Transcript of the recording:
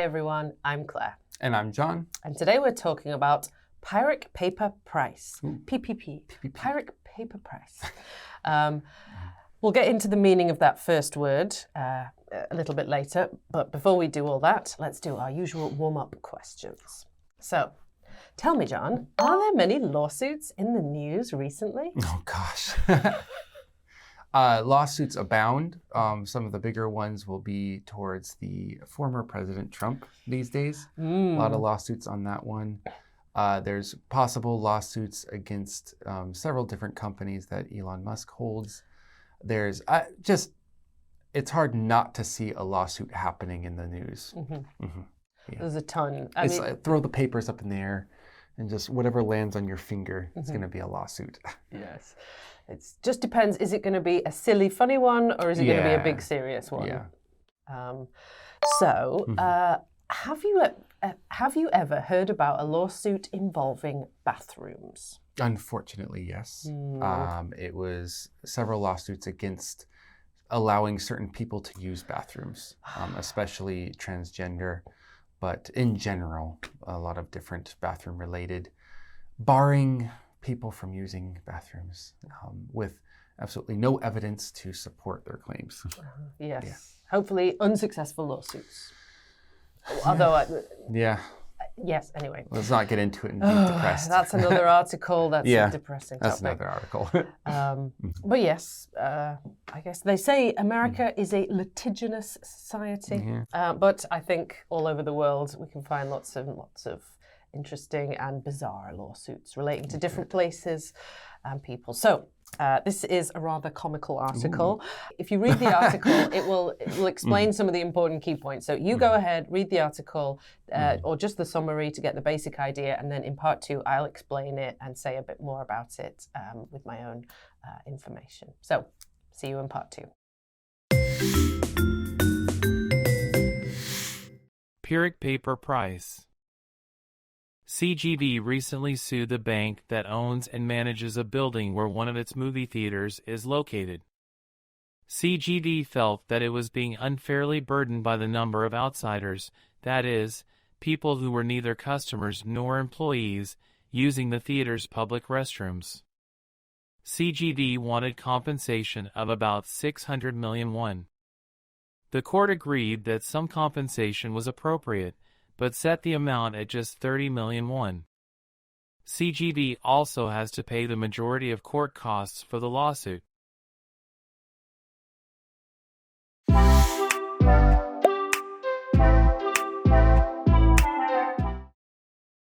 everyone, I'm Claire. And I'm John. And today we're talking about Pyrrhic paper price. Ooh. PPP. PPP. Pyrrhic paper price. We'll get into the meaning of that first word a little bit later. But before we do all that, let's do our usual warm-up questions. So, tell me, John, are there many lawsuits in the news recently? Oh, gosh. Lawsuits abound. Some of the bigger ones will be towards the former President Trump these days. A lot of lawsuits on that one. There's possible lawsuits against several different companies that Elon Musk holds. There's it's hard not to see a lawsuit happening in the news. Yeah. There's a ton. It's like, throw the papers up in the air and just whatever lands on your finger, it's going to be a lawsuit. Yes. It just depends. Is it going to be a silly, funny one, or is it going to be a big, serious one? Yeah. Have you ever heard about a lawsuit involving bathrooms? Unfortunately, yes. It was several lawsuits against allowing certain people to use bathrooms, especially transgender, but in general, a lot of different bathroom-related, barring people from using bathrooms with absolutely no evidence to support their claims. Yes. Yeah. Hopefully unsuccessful lawsuits. Although, yes, anyway. Let's not get into it and be depressed. That's another article. That's a depressing topic. That's another article. But yes, I guess they say America is a litigious society. But I think all over the world we can find lots of interesting and bizarre lawsuits relating to different places and people. So this is a rather comical article. Ooh. If you read the article, it will explain some of the important key points. So you go ahead, read the article or just the summary to get the basic idea, and then in part 2 I'll explain it and say a bit more about it with my own information. So see you in part 2. Pyrrhic paper price. CGV recently sued the bank that owns and manages a building where one of its movie theaters is located. CGV felt that it was being unfairly burdened by the number of outsiders, that is, people who were neither customers nor employees, using the theater's public restrooms. CGV wanted compensation of about 600 million won. The court agreed that some compensation was appropriate, but set the amount at just 30 million won. CGV also has to pay the majority of court costs for the lawsuit.